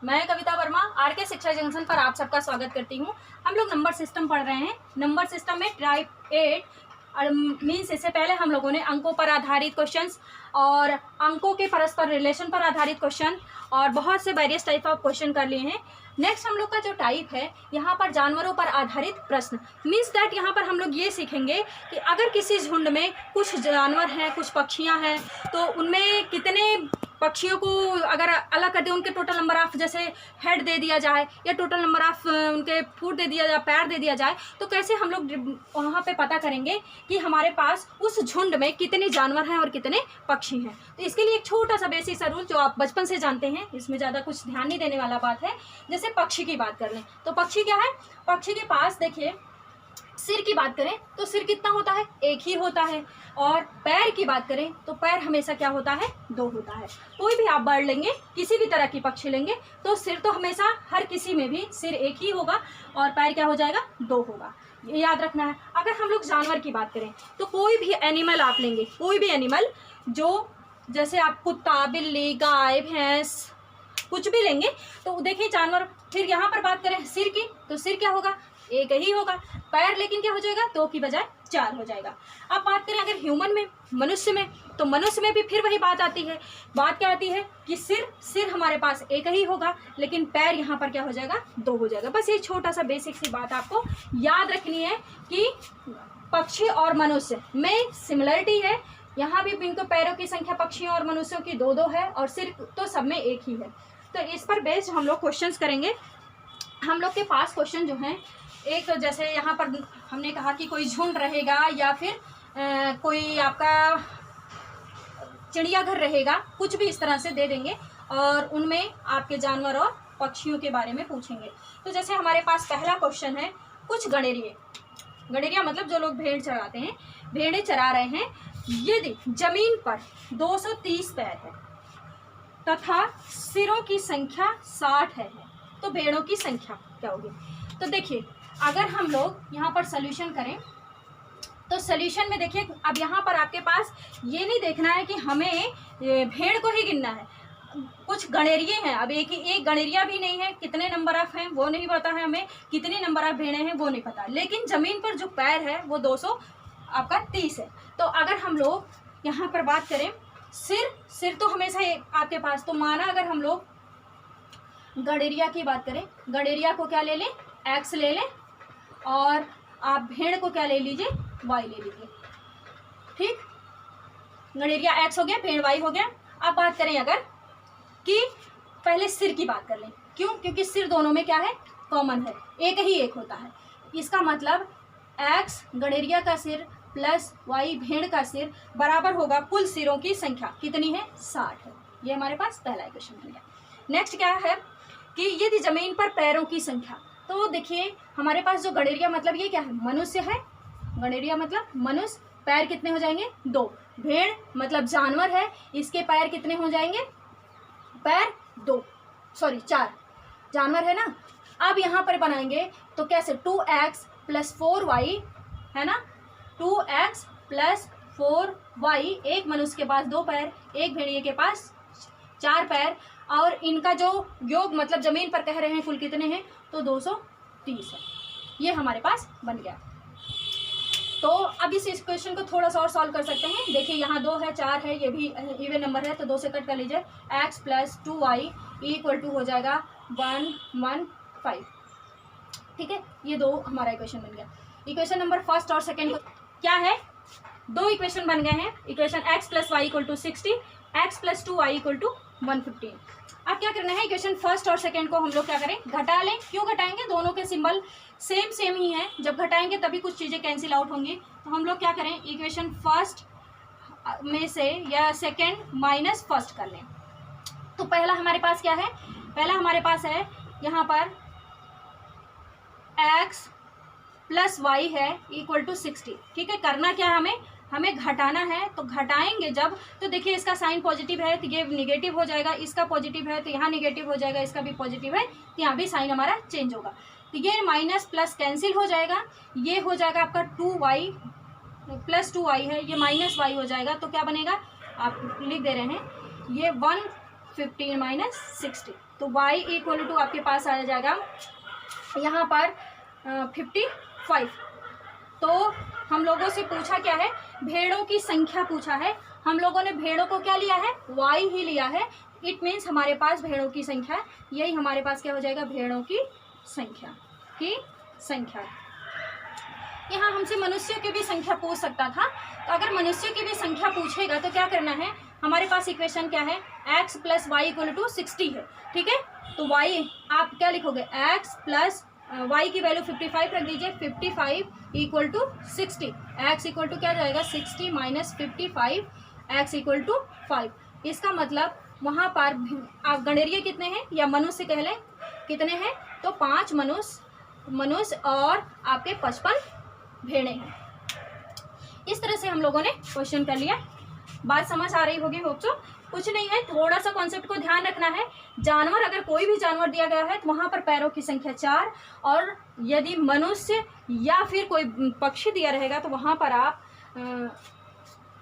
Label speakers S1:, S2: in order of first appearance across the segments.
S1: मैं कविता वर्मा आरके शिक्षा जंक्शन पर आप सबका स्वागत करती हूँ। हम लोग नंबर सिस्टम पढ़ रहे हैं। नंबर सिस्टम में टाइप 8 मीन्स इससे पहले हम लोगों ने अंकों पर आधारित क्वेश्चंस और अंकों के परस्पर रिलेशन पर आधारित क्वेश्चन और बहुत से वेरियस टाइप ऑफ क्वेश्चन कर लिए हैं। नेक्स्ट हम लोग का जो टाइप है यहाँ पर जानवरों पर आधारित प्रश्न मीन्स दैट यहाँ पर हम लोग ये सीखेंगे कि अगर किसी झुंड में कुछ जानवर हैं, कुछ पक्षियाँ हैं, तो उनमें कितने पक्षियों को अगर अलग कर दे, उनके टोटल नंबर ऑफ जैसे हेड दे दिया जाए या टोटल नंबर ऑफ उनके फुट दे दिया जाए, पैर दे दिया जाए, तो कैसे हम लोग वहाँ पे पता करेंगे कि हमारे पास उस झुंड में कितने जानवर हैं और कितने पक्षी हैं। तो इसके लिए एक छोटा सा बेसिक सा रूल जो आप बचपन से जानते हैं, इसमें ज़्यादा कुछ ध्यान नहीं देने वाला बात है। जैसे पक्षी की बात कर लें तो पक्षी क्या है, पक्षी के पास देखिए सिर की बात करें तो सिर कितना होता है, एक ही होता है। और पैर की बात करें तो पैर हमेशा क्या होता है, दो होता है। कोई भी आप बर्ड लेंगे, किसी भी तरह की पक्षी लेंगे तो सिर तो हमेशा हर किसी में भी सिर एक ही होगा और पैर क्या हो जाएगा, दो होगा। ये याद रखना है। अगर हम लोग जानवर की बात करें तो कोई भी एनिमल आप लेंगे, कोई भी एनिमल जो जैसे आप कुत्ता, बिल्ली, गाय, भैंस कुछ भी लेंगे तो देखिए जानवर। फिर यहाँ पर बात करें सिर की तो सिर क्या होगा, एक ही होगा। पैर लेकिन क्या हो जाएगा, दो की बजाय चार हो जाएगा। अब बात करें अगर ह्यूमन में, मनुष्य में, तो मनुष्य में भी फिर वही बात आती है। बात क्या आती है कि सिर हमारे पास एक ही होगा लेकिन पैर यहाँ पर क्या हो जाएगा, दो हो जाएगा। बस ये छोटा सा बेसिक सी बात आपको याद रखनी है कि पक्षी और मनुष्य में सिमिलरिटी है। यहाँ भी इनको पैरों की संख्या पक्षियों और मनुष्यों की दो दो है और सिर तो सब में एक ही है। तो इस पर बेस्ड हम लोग क्वेश्चंस करेंगे। हम लोग के पास क्वेश्चन जो हैं, एक जैसे यहाँ पर हमने कहा कि कोई झुंड रहेगा या फिर कोई आपका चिड़ियाघर रहेगा, कुछ भी इस तरह से दे देंगे और उनमें आपके जानवर और पक्षियों के बारे में पूछेंगे। तो जैसे हमारे पास पहला क्वेश्चन है, कुछ गणेरिये, गणेरिया मतलब जो लोग भेड़ चराते हैं, भेड़ें चरा रहे हैं, यदि जमीन पर 230 पैर है तथा सिरों की संख्या 60 है तो भेड़ों की संख्या क्या होगी। तो देखिए अगर हम लोग यहाँ पर सोल्यूशन करें तो सोल्यूशन में देखिए, अब यहाँ पर आपके पास ये नहीं देखना है कि हमें भेड़ को ही गिनना है। कुछ गणेरिये हैं, अब एक गणेरिया भी नहीं है, कितने नंबर ऑफ हैं वो नहीं पता है हमें, कितने नंबर ऑफ भेड़ें हैं वो नहीं पता, लेकिन ज़मीन पर जो पैर है वो 230 है। तो अगर हम लोग यहाँ पर बात करें सिर तो हमेशा आपके पास, तो माना अगर हम लोग गणेरिया की बात करें, गणेरिया को क्या ले लें, एक्स ले लें और आप भेड़ को क्या ले लीजिए, वाई ले लीजिए। ठीक, गणेरिया एक्स हो गया, भेड़ वाई हो गया। अब बात करें अगर कि पहले सिर की बात कर लें, क्यों, क्योंकि सिर दोनों में क्या है, कॉमन है, एक ही एक होता है। इसका मतलब एक्स गणेरिया का सिर प्लस वाई भेड़ का सिर बराबर होगा कुल सिरों की संख्या, कितनी है, 60 है। ये हमारे पास पहला क्वेश्चन बन गया। नेक्स्ट क्या है कि यदि जमीन पर पैरों की संख्या, तो देखिए हमारे पास जो गणेरिया मतलब ये क्या है, मनुष्य है, गणेरिया मतलब मनुष्य, पैर कितने हो जाएंगे, 2। भेड़ मतलब जानवर है, इसके पैर कितने हो जाएंगे, पैर 4 जानवर है ना। अब यहाँ पर बनाएंगे तो कैसे, 2x + 4y है ना, 2x + 4y। एक मनुष्य के पास 2 पैर, एक भेड़िए के पास 4 पैर और इनका जो योग मतलब जमीन पर कह रहे हैं कुल कितने हैं, तो 230 है। ये हमारे पास बन गया। तो अब इस क्वेश्चन को थोड़ा सा और सॉल्व कर सकते हैं। देखिए यहाँ 2 है, 4 है, ये भी इवन नंबर है तो 2 से कट कर लीजिए। x + 2y = हो जाएगा 115। ठीक है, ये 2 हमारा इक्वेशन बन गया। इक्वेशन नंबर फर्स्ट और सेकेंड क्या है, 2 इक्वेशन बन गए हैं। Equation x + y = 60, x + 2y = 115। अब क्या करना है, इक्वेशन फर्स्ट और सेकेंड को हम लोग क्या करें, घटा लें। क्यों घटाएंगे, दोनों के सिंबल सेम ही हैं, जब घटाएंगे तभी कुछ चीज़ें कैंसिल आउट होंगी। तो हम लोग क्या करें, इक्वेशन फर्स्ट में से या सेकेंड माइनस फर्स्ट कर लें। तो पहला हमारे पास क्या है, पहला हमारे पास है यहाँ पर x + y है = 60। ठीक है, करना क्या है, हमें घटाना है। तो घटाएंगे जब, तो देखिए इसका साइन पॉजिटिव है तो ये निगेटिव हो जाएगा, इसका पॉजिटिव है तो यहाँ निगेटिव हो जाएगा, इसका भी पॉजिटिव है तो यहाँ भी साइन हमारा चेंज होगा। तो ये माइनस प्लस कैंसिल हो जाएगा, ये हो जाएगा आपका 2y + 2y है, ये -y हो जाएगा। तो क्या बनेगा, आप लिख दे रहे हैं ये 115 - 60 तो y इक्वल टू आपके पास आ जाएगा यहाँ पर 55। तो हम लोगों से पूछा क्या है, भेड़ों की संख्या पूछा है। हम लोगों ने भेड़ों को क्या लिया है, y ही लिया है। इट मीन्स हमारे पास भेड़ों की संख्या, यही हमारे पास क्या हो जाएगा, भेड़ों की संख्या यहाँ हमसे मनुष्यों की भी संख्या पूछ सकता था। तो अगर मनुष्यों की भी संख्या पूछेगा तो क्या करना है, हमारे पास इक्वेशन क्या है, x plus y equal to 60 है। ठीक है, तो y आप क्या लिखोगे, x प्लस y की वैल्यू 55 रख दीजिए, 55 equal to 60, x equal to क्या जाएगा 60 माइनस 55, x इक्वल टू 5। इसका मतलब वहाँ पर आप गणेरिये कितने हैं या मनुष्य कह लें कितने हैं, तो 5 मनुष्य और आपके 55 भेड़ें हैं। इस तरह से हम लोगों ने क्वेश्चन कर लिया। बात समझ आ रही होगी होप सो। कुछ नहीं है, थोड़ा सा कॉन्सेप्ट को ध्यान रखना है। जानवर, अगर कोई भी जानवर दिया गया है तो वहाँ पर पैरों की संख्या 4, और यदि मनुष्य या फिर कोई पक्षी दिया रहेगा तो वहाँ पर आप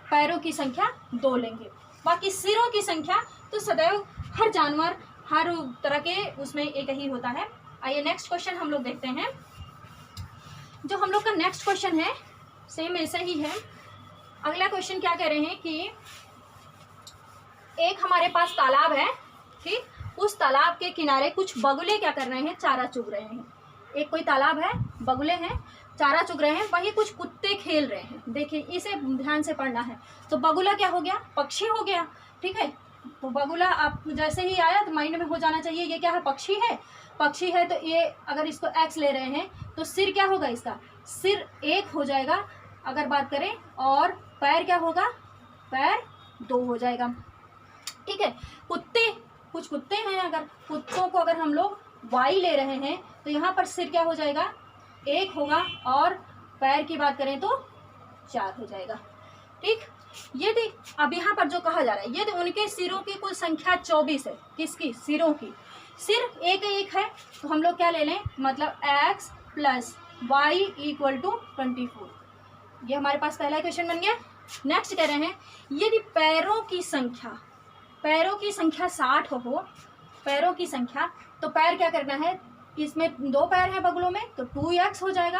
S1: पैरों की संख्या 2 लेंगे। बाकी सिरों की संख्या तो सदैव हर जानवर हर तरह के उसमें एक ही होता है। आइए नेक्स्ट क्वेश्चन हम लोग देखते हैं। जो हम लोग का नेक्स्ट क्वेश्चन है सेम ऐसा ही है। अगला क्वेश्चन क्या कह रहे हैं कि एक हमारे पास तालाब है, ठीक, उस तालाब के किनारे कुछ बगुले क्या कर रहे हैं, चारा चुग रहे हैं। एक कोई तालाब है, बगुले हैं, चारा चुग रहे हैं, वहीं कुछ कुत्ते खेल रहे हैं। देखिए इसे ध्यान से पढ़ना है। तो बगुला क्या हो गया, पक्षी हो गया। ठीक है, तो बगुला आप जैसे ही आया तो माइंड में हो जाना चाहिए ये क्या है, पक्षी है। पक्षी है तो ये अगर इसको x ले रहे हैं तो सिर क्या होगा, इसका सिर 1 हो जाएगा अगर बात करें, और पैर क्या होगा, पैर 2 हो जाएगा। ठीक है, कुछ कुत्ते हैं, अगर कुत्तों को अगर हम लोग y ले रहे हैं तो यहाँ पर सिर क्या हो जाएगा, 1 होगा, और पैर की बात करें तो 4 हो जाएगा। ठीक, यदि अब यहाँ पर जो कहा जा रहा है, यदि उनके सिरों की कुल संख्या 24 है, किसकी, सिरों की, सिर एक है, तो हम लोग क्या ले लें, मतलब x plus y equal to 24। ये हमारे पास पहला क्वेश्चन बन गया। नेक्स्ट कह रहे हैं यदि पैरों की संख्या 60 हो, पैरों की संख्या, तो पैर क्या करना है, इसमें 2 पैर हैं बगुलों में तो 2x हो जाएगा,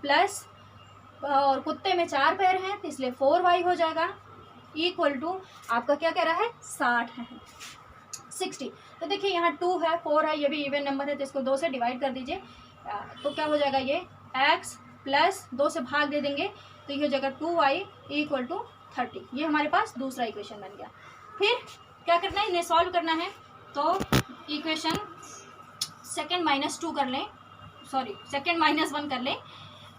S1: प्लस और कुत्ते में 4 पैर हैं तो इसलिए 4y हो जाएगा, इक्वल टू आपका क्या कह रहा है, 60। तो देखिए यहाँ 2 है, 4 है, ये भी इवन नंबर है तो इसको 2 से डिवाइड कर दीजिए, तो क्या हो जाएगा, ये x प्लस 2 से भाग दे देंगे तो ये हो जाएगा 2y इक्वल टू 30। ये हमारे पास दूसरा इक्वेशन बन गया। फिर क्या करना है, इन्हें सॉल्व करना है, तो इक्वेशन सेकेंड माइनस 2 कर लें, सॉरी सेकेंड माइनस 1 कर लें,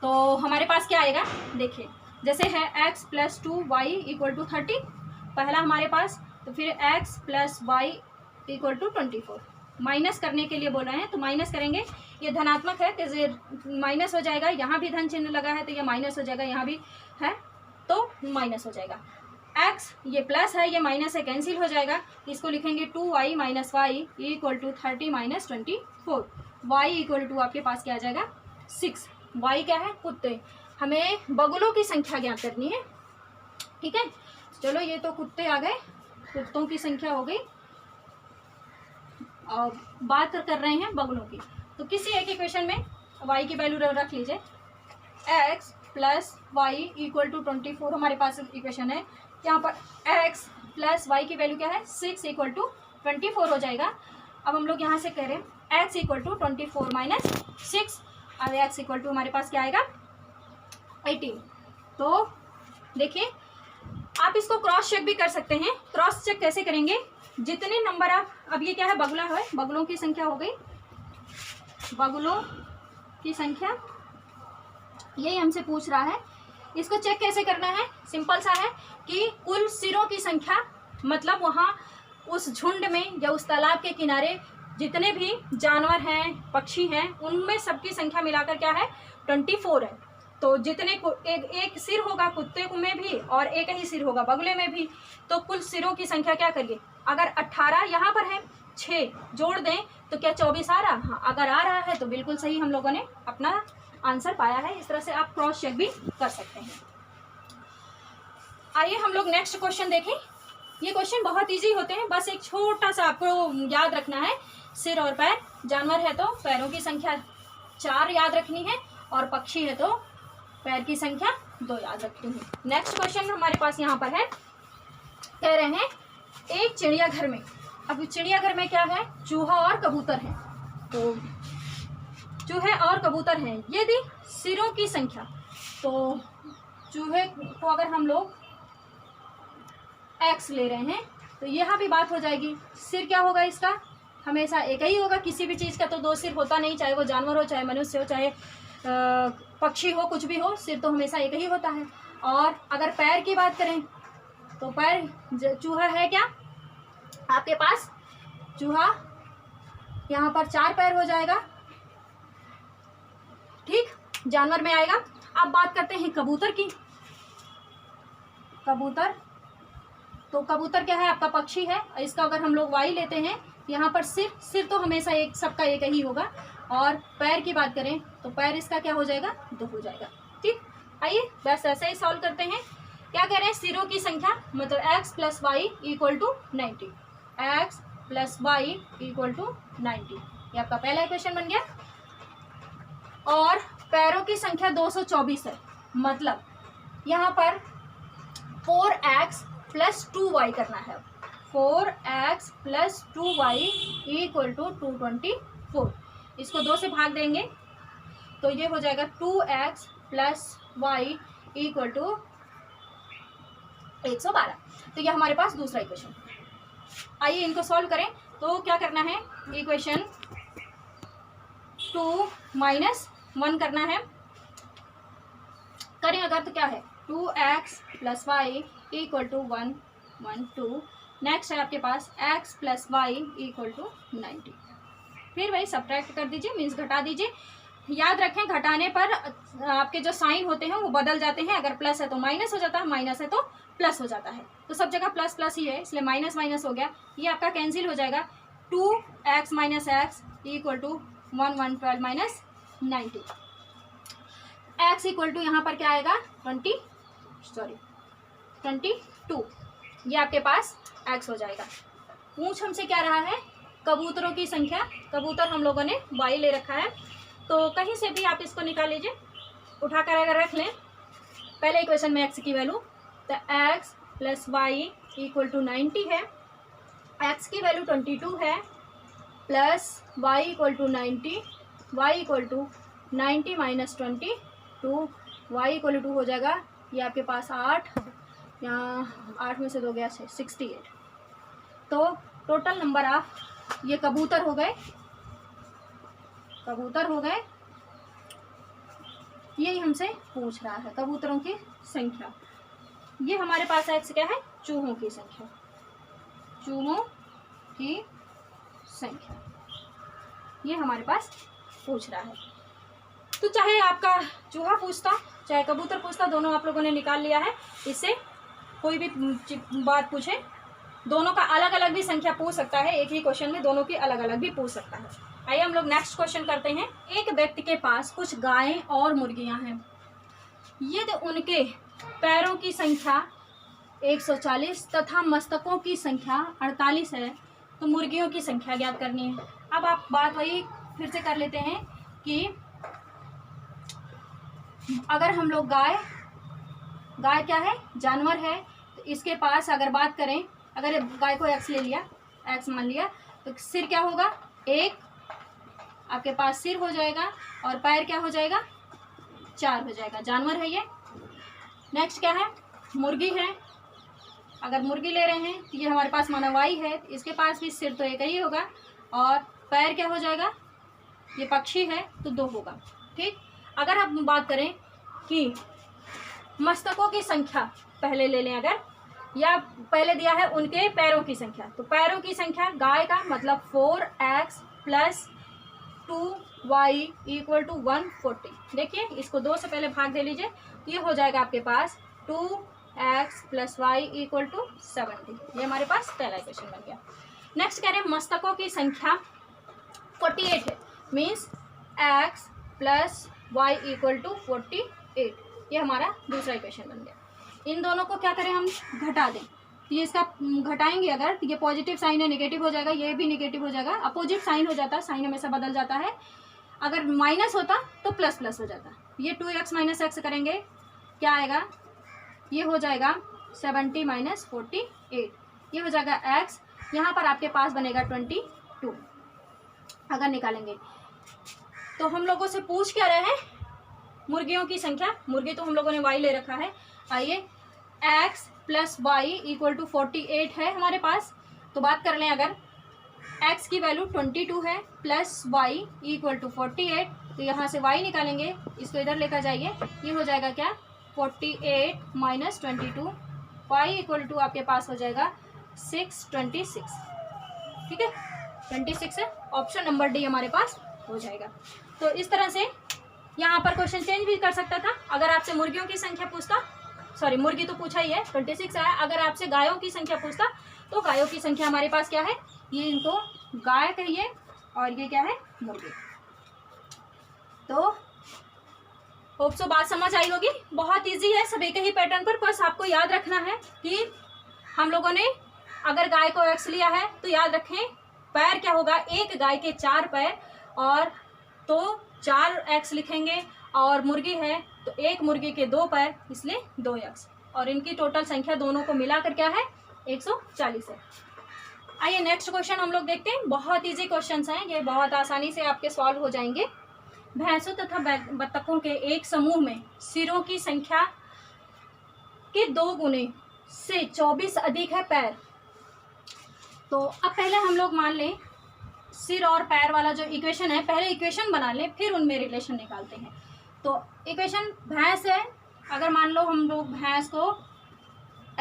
S1: तो हमारे पास क्या आएगा, देखिए जैसे है x plus 2y equal to 30 पहला हमारे पास, तो फिर x plus y equal to 24। Minus करने के लिए बोल रहे हैं तो माइनस करेंगे, ये धनात्मक है तो माइनस हो जाएगा, यहाँ भी धन चिन्ह लगा है तो ये माइनस हो जाएगा, यहाँ भी है तो माइनस हो जाएगा। x ये प्लस है, ये माइनस है, कैंसिल हो जाएगा, इसको लिखेंगे 2y minus y equal to 30 minus 24। y equal to आपके पास क्या आ जाएगा, 6। y क्या है, कुत्ते, हमें बगुलों की संख्या ज्ञात करनी है। ठीक है, चलो ये तो कुत्ते आ गए, कुत्तों की संख्या हो गई, और बात कर रहे हैं बगुलों की। तो किसी एक इक्वेशन में y की वैल्यू रख लीजिए, x plus y equal to 24 हमारे पास इक्वेशन है। यहाँ पर x प्लस वाई की वैल्यू क्या है, 6 इक्वल टू 24 हो जाएगा। अब हम लोग यहाँ से कह रहे हैं x इक्वल टू 24 माइनस 6, अब x इक्वल टू हमारे पास क्या आएगा, 18। तो देखिए आप इसको क्रॉस चेक भी कर सकते हैं। क्रॉस चेक कैसे करेंगे, जितने नंबर आप, अब ये क्या है, बगुला है, बगुलों की संख्या हो गई, बगुलों की संख्या यही हमसे पूछ रहा है। इसको चेक कैसे करना है, सिंपल सा है कि कुल सिरों की संख्या, मतलब वहाँ उस झुंड में या उस तालाब के किनारे जितने भी जानवर हैं, पक्षी हैं, उनमें सबकी संख्या मिलाकर क्या है, 24 है। तो जितने को एक सिर होगा कुत्ते में भी और एक ही सिर होगा बगुले में भी, तो कुल सिरों की संख्या क्या करिए, अगर 18 यहाँ पर है, 6 जोड़ दें तो क्या 24 आ रहा, हाँ अगर आ रहा है तो बिल्कुल सही, हम लोगों ने अपना आंसर पाया है। इस तरह से आप क्रॉस चेक भी कर सकते हैं। आइए हम लोग नेक्स्ट क्वेश्चन देखें। ये क्वेश्चन बहुत इजी होते हैं, बस एक छोटा सा आपको याद रखना है, सिर और पैर, जानवर है तो पैरों की संख्या 4 याद रखनी है, और पक्षी है तो पैर की संख्या 2 याद रखनी है। नेक्स्ट क्वेश्चन हमारे पास यहाँ पर है, कह रहे हैं एक चिड़ियाघर में, अब चिड़ियाघर में क्या है, चूहा और कबूतर है। तो चूहे और कबूतर हैं, यदि सिरों की संख्या, तो चूहे को अगर हम लोग x ले रहे हैं तो यहाँ भी बात हो जाएगी, सिर क्या होगा इसका, हमेशा एक ही होगा, किसी भी चीज़ का तो 2 सिर होता नहीं, चाहे वो जानवर हो, चाहे मनुष्य हो, चाहे पक्षी हो, कुछ भी हो, सिर तो हमेशा एक ही होता है। और अगर पैर की बात करें तो पैर, चूहा है क्या आपके पास, चूहा यहाँ पर 4 पैर हो जाएगा, ठीक, जानवर में आएगा। अब बात करते हैं कबूतर की। कबूतर, तो कबूतर क्या है आपका, पक्षी है, इसका अगर हम लोग y लेते हैं, यहाँ पर सिर तो हमेशा एक, सबका एक ही होगा, और पैर की बात करें तो पैर इसका क्या हो जाएगा, 2 हो जाएगा, ठीक। आइए बस ऐसे ही सॉल्व करते हैं। क्या कह रहे हैं, सिरों की संख्या मतलब x + y = 90, x + y = 90, ये आपका पहला इक्वेशन बन गया। और पैरों की संख्या 224 है, मतलब यहाँ पर 4x + 2y करना है, 4x + 2y = 224, इसको 2 से भाग देंगे तो ये हो जाएगा 2x + y = 112। तो ये हमारे पास दूसरा इक्वेशन। आइए इनको सॉल्व करें। तो क्या करना है, इक्वेशन 2 - 1 करना है, करें अगर तो क्या है, 2x + y = 1 1 2। नेक्स्ट है आपके पास x + y = 90, फिर वही सब्ट्रैक्ट कर दीजिए, मीन्स घटा दीजिए। याद रखें घटाने पर आपके जो साइन होते हैं वो बदल जाते हैं, अगर प्लस है तो माइनस हो जाता है, माइनस है तो प्लस हो जाता है, तो सब जगह प्लस प्लस ही है, इसलिए माइनस माइनस हो गया, ये आपका कैंसिल हो जाएगा। 2x - x = 1 1 12 - 90, x = यहाँ पर क्या आएगा 22, ये आपके पास x हो जाएगा। पूछ हमसे क्या रहा है, कबूतरों की संख्या, कबूतर हम लोगों ने y ले रखा है, तो कहीं से भी आप इसको निकाल लीजिए, उठाकर अगर रख लें पहले इक्वेशन में x की वैल्यू, तो x + y = 90 है, x की वैल्यू 22 है, प्लस y = 90, y = 90 - 22, y = 2 हो जाएगा, ये आपके पास 8, यहाँ 8 में से 2 गया 6, 68। तो टोटल नंबर ऑफ ये कबूतर हो गए, कबूतर हो गए, यही हमसे पूछ रहा है कबूतरों की संख्या। ये हमारे पास x क्या है, चूहों की संख्या, चूहों की संख्या ये हमारे पास पूछ रहा है। तो चाहे आपका चूहा पूछता चाहे कबूतर पूछता, दोनों आप लोगों ने निकाल लिया है, इससे कोई भी बात पूछे, दोनों का अलग अलग भी संख्या पूछ सकता है, एक ही क्वेश्चन में दोनों की अलग अलग भी पूछ सकता है। आइए हम लोग नेक्स्ट क्वेश्चन करते हैं। एक व्यक्ति के पास कुछ गायें और मुर्गियां हैं, यदि उनके पैरों की संख्या 140 तथा मस्तकों की संख्या 48 है, तो मुर्गियों की संख्या ज्ञात करनी है। अब आप बात वही फिर से कर लेते हैं कि अगर हम लोग गाय क्या है, जानवर है, तो इसके पास अगर बात करें, अगर गाय को x ले लिया, x मान लिया, तो सिर क्या होगा, 1 आपके पास सिर हो जाएगा, और पैर क्या हो जाएगा, 4 हो जाएगा, जानवर है ये। नेक्स्ट क्या है, मुर्गी है, अगर मुर्गी ले रहे हैं तो ये हमारे पास माना y है, इसके पास भी सिर तो एक ही होगा, और पैर क्या हो जाएगा, ये पक्षी है तो 2 होगा, ठीक। अगर हम बात करें कि मस्तकों की संख्या पहले ले लें, अगर या पहले दिया है उनके पैरों की संख्या, तो पैरों की संख्या गाय का मतलब 4x + 2y = 140। देखिए इसको 2 से पहले भाग दे लीजिए, तो ये हो जाएगा आपके पास 2x + y = 70, ये हमारे पास पहला इक्वेशन बन गया। नेक्स्ट कह रहे हैं मस्तकों की संख्या 48 है, मीन्स x + y = 48, ये हमारा दूसरा इक्वेशन बन गया। इन दोनों को क्या करें, हम घटा दें, तो ये इसका घटाएंगे अगर, तो ये पॉजिटिव साइन है नेगेटिव हो जाएगा, ये भी नेगेटिव हो जाएगा, अपोजिट साइन हो जाता है, साइन हमेशा बदल जाता है। अगर माइनस होता तो प्लस प्लस हो जाता। ये 2x माइनस एक्स करेंगे, क्या आएगा, ये हो जाएगा 70 माइनस 48, ये हो जाएगा x। यहाँ पर आपके पास बनेगा 22 अगर निकालेंगे। तो हम लोगों से पूछ क्या रहे हैं, मुर्गियों की संख्या। मुर्गी तो हम लोगों ने y ले रखा है। आइए, x plus y equal to 48 है हमारे पास। तो बात कर लें, अगर x की वैल्यू 22 है प्लस y इक्वल टू 48, तो यहाँ से y निकालेंगे, इसको इधर लेकर जाइए, ये हो जाएगा क्या, 48 माइनस 22, y इक्वल टू आपके पास हो जाएगा 626। ठीक है, 26 है, ऑप्शन नंबर डी हमारे पास हो जाएगा। तो इस तरह से यहाँ पर क्वेश्चन चेंज भी कर सकता था। अगर आपसे मुर्गियों की संख्या पूछता, सॉरी मुर्गी तो पूछा ही है, 26 आया। अगर आपसे गायों की संख्या पूछता तो गायों की संख्या हमारे पास क्या है, ये इनको गाय कहिए और ये क्या है, मुर्गी। तो होप सो बात समझ आई होगी। बहुत इजी है, सब एक ही पैटर्न पर, बस आपको याद रखना है कि हम लोगों ने अगर गाय को एक्स लिया है तो याद रखें पैर क्या होगा, एक गाय के 4 पैर, और तो 4x लिखेंगे, और मुर्गी है तो एक मुर्गी के 2 पैर, इसलिए 2x, और इनकी टोटल संख्या दोनों को मिलाकर क्या है, 140 है। आइए नेक्स्ट क्वेश्चन हम लोग देखते हैं। बहुत इजी क्वेश्चंस हैं, ये बहुत आसानी से आपके सॉल्व हो जाएंगे। भैंसों तथा बत्तखों के एक समूह में सिरों की संख्या के 2 गुने से 24 अधिक है पैर। तो अब पहले हम लोग मान लें सिर और पैर वाला जो इक्वेशन है, पहले इक्वेशन बना लें, फिर उनमें रिलेशन निकालते हैं। तो इक्वेशन भैंस है, अगर मान लो हम लोग भैंस को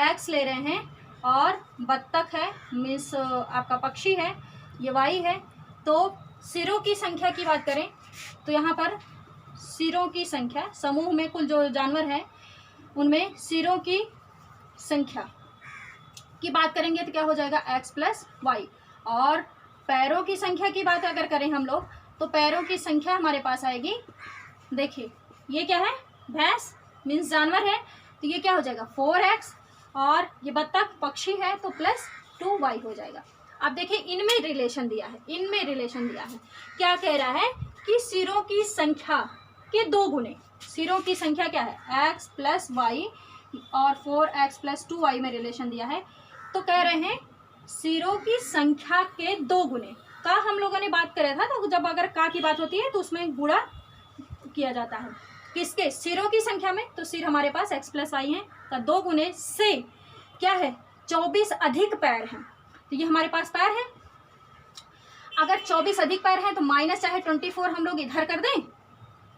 S1: x ले रहे हैं और बत्तख है मीन्स आपका पक्षी है, ये y है। तो सिरों की संख्या की बात करें तो यहाँ पर सिरों की संख्या, समूह में कुल जो जानवर हैं उनमें सिरों की संख्या की बात करेंगे तो क्या हो जाएगा, x प्लस वाई। और पैरों की संख्या की बात अगर करें हम लोग तो पैरों की संख्या हमारे पास आएगी, देखिए ये क्या है, भैंस मीन्स जानवर है, तो ये क्या हो जाएगा 4x, और ये बत्तख पक्षी है तो प्लस 2y हो जाएगा। अब देखिए इनमें रिलेशन दिया है, इनमें रिलेशन दिया है, क्या कह रहा है कि सिरों की संख्या के 2 गुने, सिरों की संख्या क्या है x प्लस वाई, और 4x प्लस 2y में रिलेशन दिया है। तो कह रहे हैं सिरों की संख्या के 2 गुने का हम लोगों ने बात करा था, तो जब अगर का की बात होती है तो उसमें गुणा किया जाता है, किसके, सिरों की संख्या में। तो सिर हमारे पास x प्लस वाई है, का 2 गुने से क्या है 24 अधिक पैर हैं, तो ये हमारे पास पैर है। अगर 24 अधिक पैर हैं तो माइनस चाहे 24 हम लोग इधर कर दें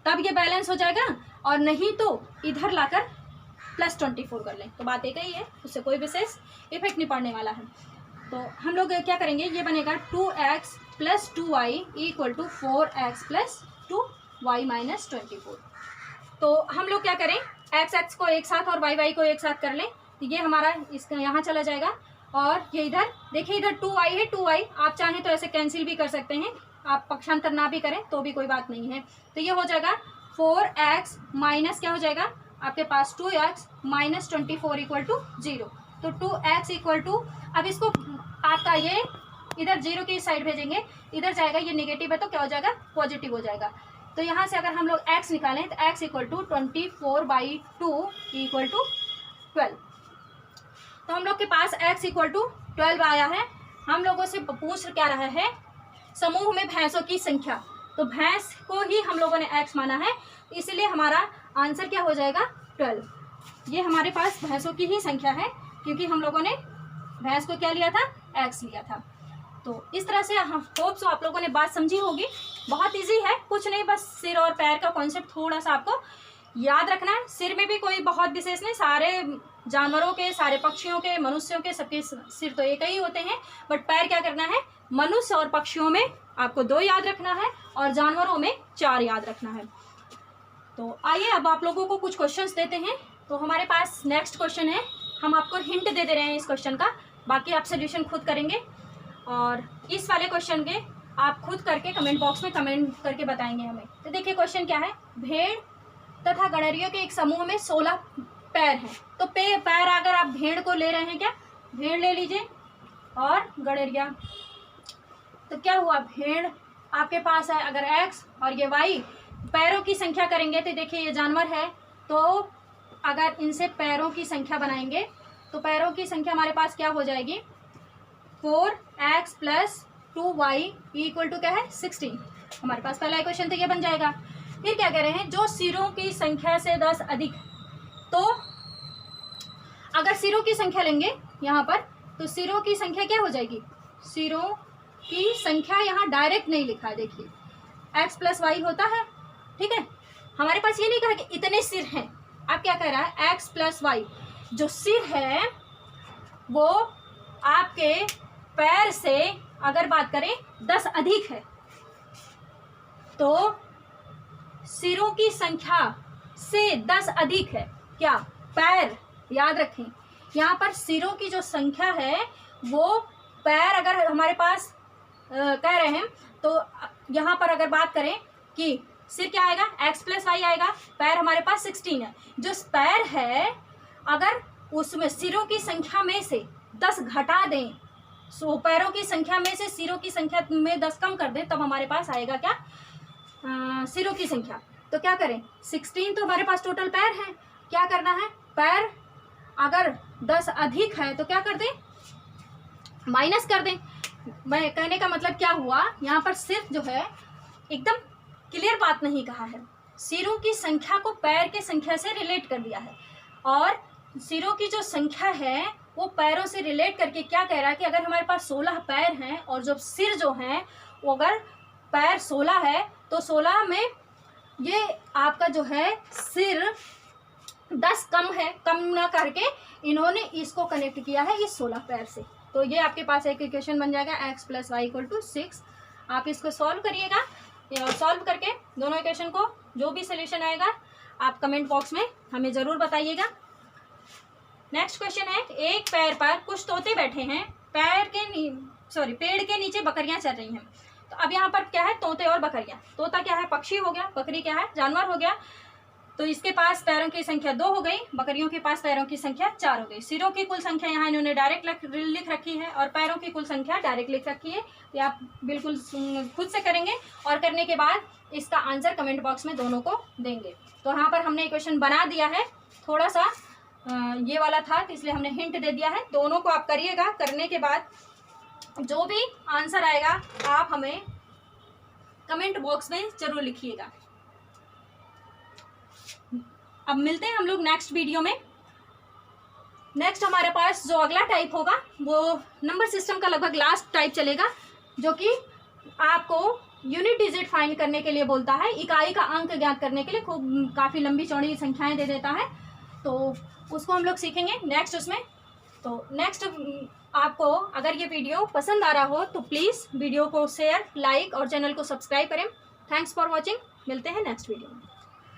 S1: तब ये बैलेंस हो जाएगा, और नहीं तो इधर लाकर प्लस 24 कर लें, तो बात एक ही है, उससे कोई विशेष इफेक्ट नहीं पड़ने वाला है। तो हम लोग क्या करेंगे, ये बनेगा 2x plus 2y equal to 4x plus 2y minus 24। तो हम लोग क्या करें, x को एक साथ और y को एक साथ कर लें, तो ये हमारा इसका यहाँ चला जाएगा, और ये इधर देखिए इधर 2y है, 2y आप चाहें तो ऐसे कैंसिल भी कर सकते हैं, आप पक्षांतर ना भी करें तो भी कोई बात नहीं है। तो ये हो जाएगा 4x माइनस क्या हो जाएगा आपके पास 2x माइनस 24 इक्वल टू 0। तो 2x इक्वल टू, अब इसको आपका ये इधर 0 की साइड भेजेंगे, इधर जाएगा, ये नेगेटिव है तो क्या हो जाएगा पॉजिटिव हो जाएगा। तो यहाँ से अगर हम लोग x निकालें तो x equal to 24/2 equal to 12। तो हम लोग के पास x इक्वल टू 12 आया है। हम लोगों से पूछ क्या रहा है, समूह में भैंसों की संख्या, तो भैंस को ही हम लोगों ने x माना है, इसलिए हमारा आंसर क्या हो जाएगा 12। ये हमारे पास भैंसों की ही संख्या है, क्योंकि हम लोगों ने भैंस को क्या लिया था, x लिया था। तो इस तरह से होप सो आप लोगों ने बात समझी होगी। बहुत इजी है, कुछ नहीं, बस सिर और पैर का कॉन्सेप्ट थोड़ा सा आपको याद रखना है। सिर में भी कोई बहुत विशेष नहीं, सारे जानवरों के, सारे पक्षियों के, मनुष्यों के, सबके सिर तो एक ही होते हैं, बट पैर क्या करना है, मनुष्य और पक्षियों में आपको 2 याद रखना है और जानवरों में 4 याद रखना है। तो आइए अब आप लोगों को कुछ क्वेश्चंस देते हैं। तो हमारे पास नेक्स्ट क्वेश्चन है, हम आपको हिंट दे रहे हैं इस क्वेश्चन का, बाकी आप सोल्यूशन खुद करेंगे, और इस वाले क्वेश्चन के आप खुद करके कमेंट बॉक्स में कमेंट करके बताएंगे हमें। तो देखिए क्वेश्चन क्या है, भेड़ तथा गणरियों के एक समूह में 16 पैर हैं। तो पैर अगर आप भेड़ को ले रहे हैं, क्या भेड़ ले लीजिए और गणेरिया। तो क्या हुआ, भेड़ आपके पास है, अगर x और ये y पैरों की संख्या करेंगे तो देखिए ये जानवर है, तो अगर इनसे पैरों की संख्या बनाएंगे तो पैरों की संख्या हमारे पास क्या हो जाएगी, 4x + 2y इक्वल टू क्या है 16। हमारे पास पहला इक्वेशन तो ये बन जाएगा। फिर क्या कह रहे हैं, जो सिरों की संख्या से 10 अधिक, तो अगर सिरों की संख्या लेंगे यहाँ पर तो सिरों की संख्या क्या हो जाएगी, सिरों की संख्या यहाँ डायरेक्ट नहीं लिखा है, देखिए x + y होता है, ठीक है। हमारे पास ये नहीं कहा कि इतने सिर हैं, अब क्या कह रहा है x + y, जो सिर है वो आपके पैर से अगर बात करें 10 अधिक है, तो सिरों की संख्या से 10 अधिक है क्या, पैर। याद रखें यहाँ पर सिरों की जो संख्या है वो पैर, अगर हमारे पास कह रहे हैं तो यहाँ पर अगर बात करें कि सिर क्या आएगा, x + y आएगा, पैर हमारे पास 16 है, जो पैर है अगर उसमें सिरों की संख्या में से 10 घटा दें, सो पैरों की संख्या में से सिरों की संख्या में 10 कम कर दें, तब हमारे पास आएगा क्या, सिरों की संख्या। तो क्या करें, 16 तो हमारे पास टोटल पैर है, क्या करना है, पैर अगर 10 अधिक है तो क्या कर दें, माइनस कर दें। मैं कहने का मतलब क्या हुआ, यहाँ पर सिर्फ जो है एकदम क्लियर बात नहीं कहा है, सिरों की संख्या को पैर के संख्या से रिलेट कर दिया है, और सिरों की जो संख्या है वो पैरों से रिलेट करके क्या कह रहा है कि अगर हमारे पास 16 पैर हैं और जो सिर जो हैं वो अगर पैर 16 है तो 16 में ये आपका जो है सिर 10 कम है, कम ना करके इन्होंने इसको कनेक्ट किया है इस 16 पैर से। तो ये आपके पास एक इक्वेशन बन जाएगा x + y = 6। आप इसको सॉल्व करिएगा, सॉल्व करके दोनों इक्वेशन को जो भी सोल्यूशन आएगा आप कमेंट बॉक्स में हमें ज़रूर बताइएगा। नेक्स्ट क्वेश्चन है, एक पैर पर कुछ तोते बैठे हैं, पेड़ के नीचे बकरियां चल रही हैं। तो अब यहाँ पर क्या है, तोते और बकरियां। तोता क्या है, पक्षी हो गया, बकरी क्या है, जानवर हो गया। तो इसके पास पैरों की संख्या 2 हो गई, बकरियों के पास पैरों की संख्या 4 हो गई। सिरों की कुल संख्या यहाँ इन्होंने डायरेक्ट लिख रखी है और पैरों की कुल संख्या डायरेक्ट लिख रखी है। तो आप बिल्कुल खुद से करेंगे और करने के बाद इसका आंसर कमेंट बॉक्स में दोनों को देंगे। तो यहाँ पर हमने इक्वेशन बना दिया है, थोड़ा सा ये वाला था तो इसलिए हमने हिंट दे दिया है। दोनों को आप करिएगा, करने के बाद जो भी आंसर आएगा आप हमें कमेंट बॉक्स में जरूर लिखिएगा। अब मिलते हैं हम लोग नेक्स्ट वीडियो में। नेक्स्ट हमारे पास जो अगला टाइप होगा वो नंबर सिस्टम का लगभग लास्ट टाइप चलेगा, जो कि आपको यूनिट डिजिट फाइंड करने के लिए बोलता है, इकाई का अंक ज्ञात करने के लिए खूब काफ़ी लंबी चौड़ी संख्याएं दे देता है। तो उसको हम लोग सीखेंगे नेक्स्ट उसमें। तो नेक्स्ट आपको अगर ये वीडियो पसंद आ रहा हो तो प्लीज़ वीडियो को शेयर, लाइक और चैनल को सब्सक्राइब करें। Thanks for watching. मिलते हैं नेक्स्ट वीडियो में।